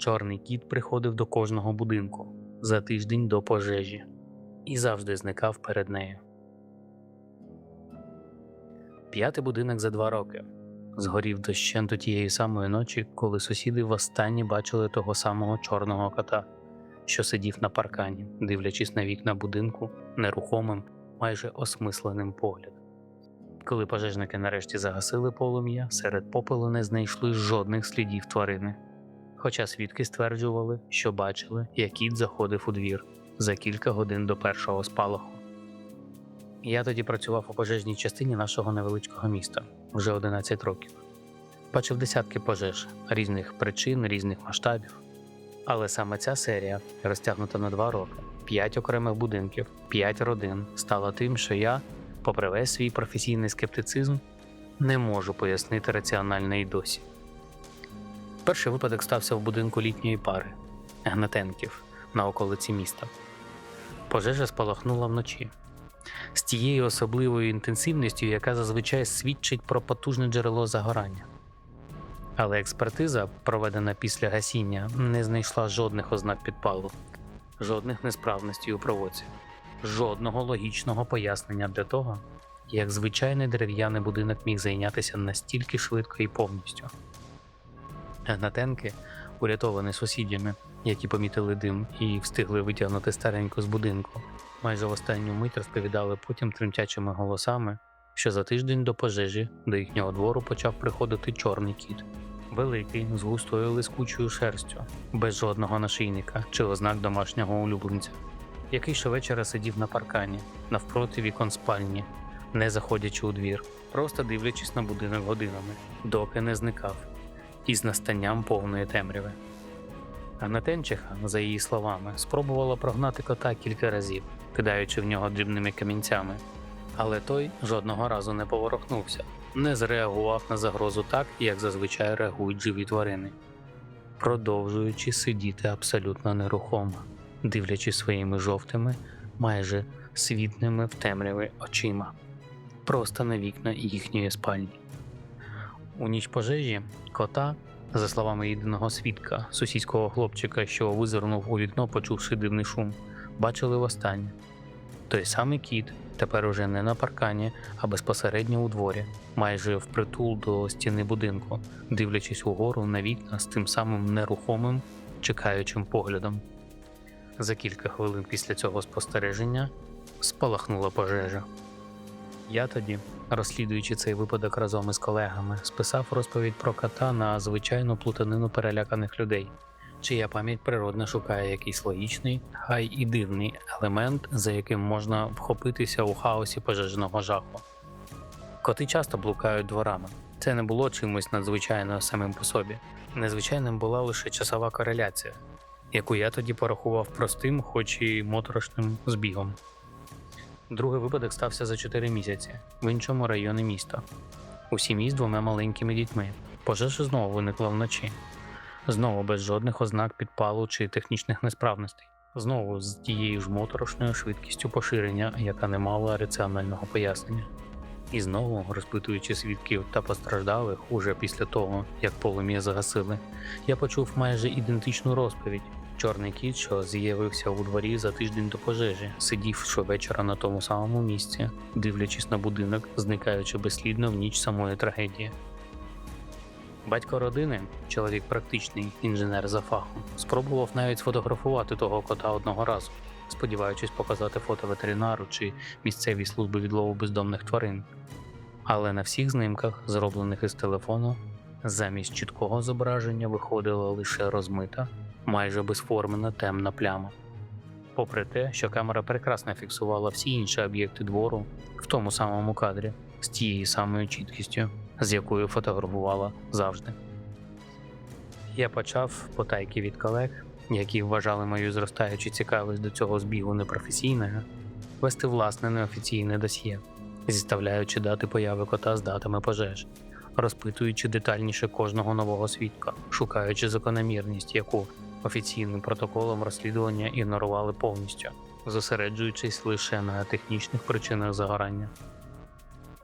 Чорний кіт приходив до кожного будинку за тиждень до пожежі і завжди зникав перед нею. П'ятий будинок за 2 роки. Згорів дощенту тієї самої ночі, коли сусіди востаннє бачили того самого чорного кота, що сидів на паркані, дивлячись на вікна будинку нерухомим, майже осмисленим поглядом. Коли пожежники нарешті загасили полум'я, серед попелу не знайшли жодних слідів тварини. Хоча свідки стверджували, що бачили, як кіт заходив у двір за кілька годин до першого спалаху. Я тоді працював у пожежній частині нашого невеличкого міста вже 11 років. Бачив десятки пожеж, різних причин, різних масштабів. Але саме ця серія, розтягнута на 2 роки, 5 окремих будинків, 5 родин, стала тим, що я, попри весь свій професійний скептицизм, не можу пояснити раціонально і досі. Перший випадок стався в будинку літньої пари – Гнатенків, на околиці міста. Пожежа спалахнула вночі. З тією особливою інтенсивністю, яка зазвичай свідчить про потужне джерело загорання. Але експертиза, проведена після гасіння, не знайшла жодних ознак підпалу, жодних несправностей у проводці, жодного логічного пояснення для того, як звичайний дерев'яний будинок міг зайнятися настільки швидко і повністю. Гнатенки, урятовані сусідями, які помітили дим і встигли витягнути стареньку з будинку, майже в останню мить розповідали потім тремтячими голосами, що за тиждень до пожежі до їхнього двору почав приходити чорний кіт. Великий, з густою лискучою шерстю, без жодного нашийника чи ознак домашнього улюбленця, який щовечора сидів на паркані, навпроти вікон спальні, не заходячи у двір, просто дивлячись на будинок годинами, доки не зникав, із настанням повної темряви. Гнатенчиха, за її словами, спробувала прогнати кота кілька разів, кидаючи в нього дрібними камінцями, але той жодного разу не поворухнувся, не зреагував на загрозу так, як зазвичай реагують живі тварини, продовжуючи сидіти абсолютно нерухомо, дивлячись своїми жовтими, майже світними в темряві очима, просто на вікна їхньої спальні. У ніч пожежі кота, за словами єдиного свідка, сусідського хлопчика, що визирнув у вікно, почувши дивний шум, бачили востаннє. Той самий кіт, тепер уже не на паркані, а безпосередньо у дворі, майже впритул до стіни будинку, дивлячись угору на вікна з тим самим нерухомим, чекаючим поглядом. За кілька хвилин після цього спостереження спалахнула пожежа. Я тоді, розслідуючи цей випадок разом із колегами, списав розповідь про кота на звичайну плутанину переляканих людей, чия пам'ять природно шукає якийсь логічний, хай і дивний елемент, за яким можна вхопитися у хаосі пожежного жаху. Коти часто блукають дворами. Це не було чимось надзвичайним самим по собі. Незвичайним була лише часова кореляція, яку я тоді порахував простим, хоч і моторошним збігом. Другий випадок стався за 4 місяці, в іншому районі міста. У сім'ї з 2 маленькими дітьми. Пожежа знову виникла вночі. Знову без жодних ознак підпалу чи технічних несправностей. Знову з тією ж моторошною швидкістю поширення, яка не мала раціонального пояснення. І знову, розпитуючи свідків та постраждалих уже після того, як полум'я загасили, я почув майже ідентичну розповідь. Чорний кіт, що з'явився у дворі за тиждень до пожежі, сидів щовечора на тому самому місці, дивлячись на будинок, зникаючи безслідно в ніч самої трагедії. Батько родини, чоловік практичний, інженер за фахом, спробував навіть сфотографувати того кота одного разу, сподіваючись показати фото ветеринару чи місцевій службі відлову бездомних тварин. Але на всіх знімках, зроблених із телефону, замість чіткого зображення виходила лише розмита, майже безформена темна пляма. Попри те, що камера прекрасно фіксувала всі інші об'єкти двору в тому самому кадрі, з тією самою чіткістю, з якою фотографувала завжди. Я почав, потайки від колег, які вважали мою зростаючу цікавість до цього збігу непрофесійною, вести власне неофіційне досьє, зіставляючи дати появи кота з датами пожеж, розпитуючи детальніше кожного нового свідка, шукаючи закономірність, яку офіційним протоколом розслідування ігнорували повністю, зосереджуючись лише на технічних причинах загорання.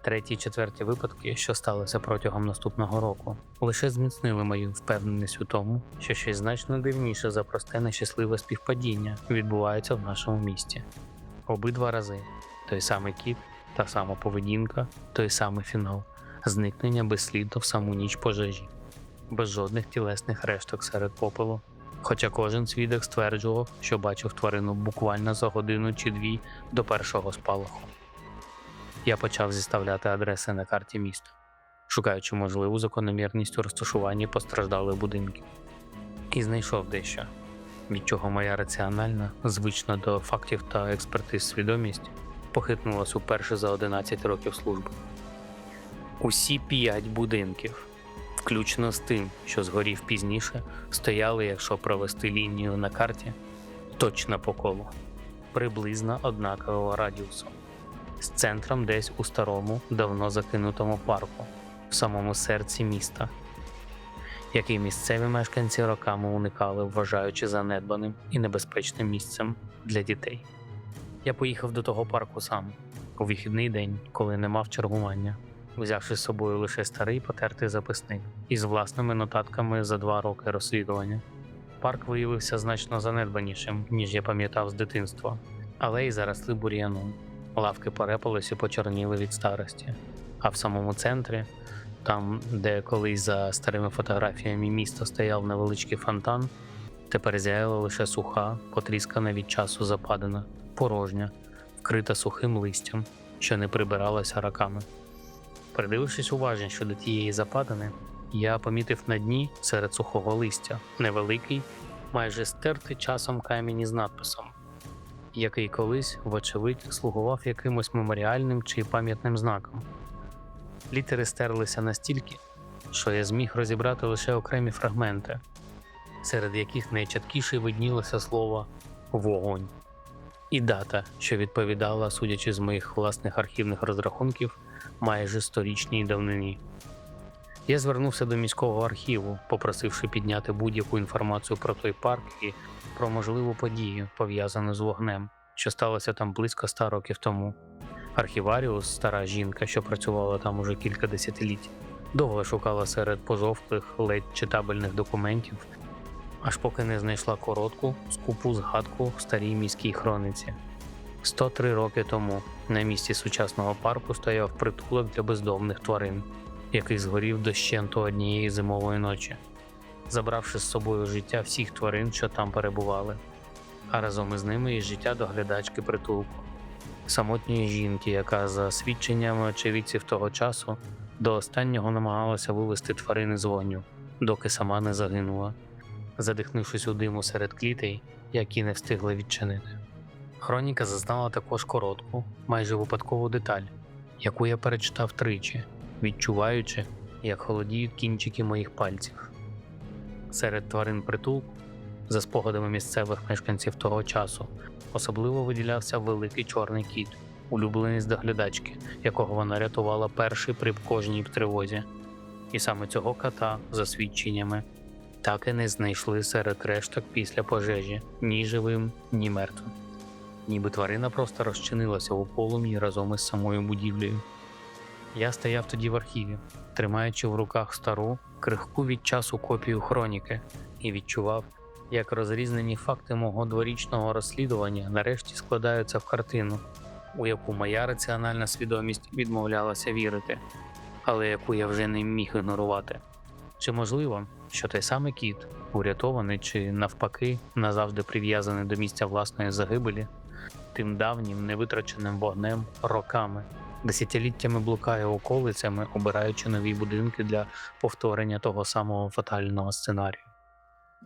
Треті й четверті випадки, що сталися протягом наступного року, лише зміцнили мою впевненість у тому, що щось значно дивніше за просте нещасливе співпадіння відбувається в нашому місті. Обидва рази той самий кіт, та сама поведінка, той самий фінал, зникнення безслідно в саму ніч пожежі, без жодних тілесних решток серед попелу. Хоча кожен свідок стверджував, що бачив тварину буквально за годину чи дві до першого спалаху. Я почав зіставляти адреси на карті міста, шукаючи можливу закономірність у розташуванні постраждалих будинків. І знайшов дещо, від чого моя раціональна, звична до фактів та експертиз свідомість похитнулась уперше за 11 років служби. Усі 5 будинків, включно з тим, що згорів пізніше, стояли, якщо провести лінію на карті, точно по колу, приблизно однакового радіусу, з центром десь у старому, давно закинутому парку, в самому серці міста, який місцеві мешканці роками уникали, вважаючи занедбаним і небезпечним місцем для дітей. Я поїхав до того парку сам, у вихідний день, коли не мав чергування, взявши з собою лише старий потертий записник із власними нотатками за 2 роки розслідування. Парк виявився значно занедбанішим, ніж я пам'ятав з дитинства, але й заросли бур'яном. Лавки порепались і почорніли від старості. А в самому центрі, там, де колись за старими фотографіями міста стояв невеличкий фонтан, тепер зяяла лише суха, потріскана від часу западина, порожня, вкрита сухим листям, що не прибиралася роками. Придивившись уважніше до тієї западини, я помітив на дні серед сухого листя невеликий, майже стертий часом камінь із надписом, який колись, вочевидь, слугував якимось меморіальним чи пам'ятним знаком. Літери стерлися настільки, що я зміг розібрати лише окремі фрагменти, серед яких найчіткіше виднілося слово «вогонь» і дата, що відповідала, судячи з моїх власних архівних розрахунків, майже 100-річній давнині. Я звернувся до міського архіву, попросивши підняти будь-яку інформацію про той парк і про можливу подію, пов'язану з вогнем, що сталося там близько 100 років тому. Архіваріус, стара жінка, що працювала там уже кілька десятиліть, довго шукала серед пожовклих, ледь читабельних документів, аж поки не знайшла коротку, скупу згадку в старій міській хрониці. 103 роки тому на місці сучасного парку стояв притулок для бездомних тварин, який згорів дощенту однієї зимової ночі, забравши з собою життя всіх тварин, що там перебували, а разом із ними і життя доглядачки притулку, самотньої жінки, яка, за свідченнями очевидців того часу, до останнього намагалася вивести тварини з вогню, доки сама не загинула, задихнувшись у диму серед клітей, які не встигли відчинити. Хроніка зазнала також коротку, майже випадкову деталь, яку я перечитав тричі, відчуваючи, як холодіють кінчики моїх пальців. Серед тварин притулку, за спогадами місцевих мешканців того часу, особливо виділявся великий чорний кіт, улюбленець доглядачки, якого вона рятувала перший при кожній тривозі. І саме цього кота, за свідченнями, так і не знайшли серед решток після пожежі ні живим, ні мертвим. Ніби тварина просто розчинилася у полум'ї разом із самою будівлею. Я стояв тоді в архіві, тримаючи в руках стару, крихку від часу копію хроніки, і відчував, як розрізнені факти мого дворічного розслідування нарешті складаються в картину, у яку моя раціональна свідомість відмовлялася вірити, але яку я вже не міг ігнорувати. Чи можливо, що той самий кіт, урятований чи, навпаки, назавжди прив'язаний до місця власної загибелі, тим давнім невитраченим вогнем роками, десятиліттями блукає околицями, обираючи нові будинки для повторення того самого фатального сценарію.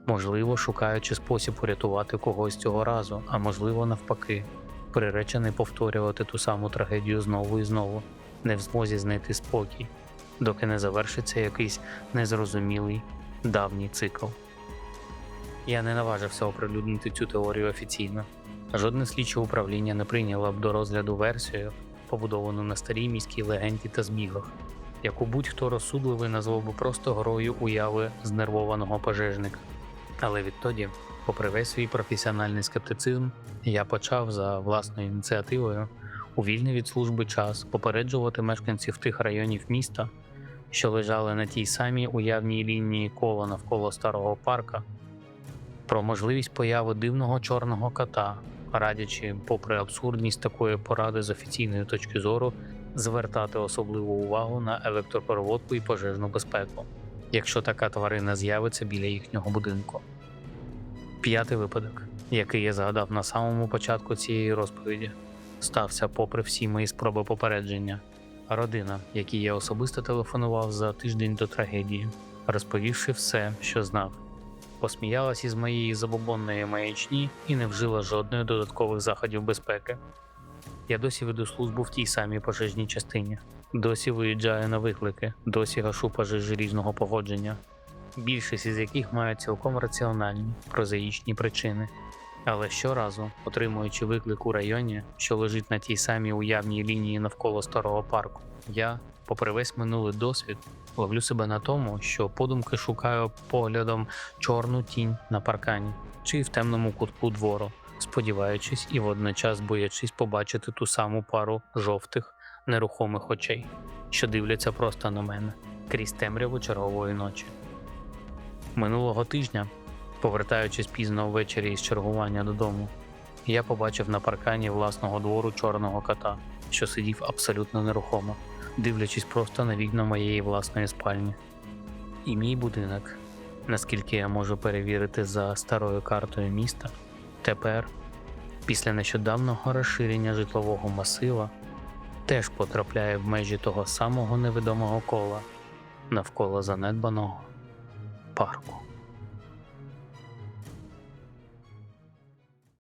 Можливо, шукаючи спосіб урятувати когось цього разу, а можливо навпаки, приречений повторювати ту саму трагедію знову і знову, не в змозі знайти спокій, доки не завершиться якийсь незрозумілий давній цикл. Я не наважився оприлюднити цю теорію офіційно. Жодне слідче управління не прийняло б до розгляду версію, побудовану на старій міській легенді та збігах, яку будь-хто розсудливий назвав би просто грою уяви знервованого пожежника. Але відтоді, попри весь свій професіональний скептицизм, я почав за власною ініціативою У вільний від служби час попереджувати мешканців тих районів міста, що лежали на тій самій уявній лінії кола навколо старого парка, про можливість появи дивного чорного кота, радячи, попри абсурдність такої поради з офіційної точки зору, звертати особливу увагу на електропроводку і пожежну безпеку, якщо така тварина з'явиться біля їхнього будинку. П'ятий випадок, який я згадав на самому початку цієї розповіді, стався попри всі мої спроби попередження. Родина, якій я особисто телефонував за тиждень до трагедії, розповівши все, що знав, посміялась із моєї забобонної маячні і не вжила жодних додаткових заходів безпеки. Я досі веду службу в тій самій пожежній частині, досі виїжджаю на виклики, досі гашу пожежі різного погодження, більшість із яких мають цілком раціональні, прозаїчні причини. Але щоразу, отримуючи виклик у районі, що лежить на тій самій уявній лінії навколо старого парку, я, попри весь минулий досвід, ловлю себе на тому, що подумки шукаю поглядом чорну тінь на паркані чи в темному кутку двору, сподіваючись і водночас боячись побачити ту саму пару жовтих, нерухомих очей, що дивляться просто на мене крізь темряву чергової ночі. Минулого тижня, повертаючись пізно ввечері із чергування додому, я побачив на паркані власного двору чорного кота, що сидів абсолютно нерухомо, дивлячись просто на вікна моєї власної спальні. І мій будинок, наскільки я можу перевірити за старою картою міста, тепер, після нещодавнього розширення житлового масива, теж потрапляє в межі того самого невідомого кола навколо занедбаного парку.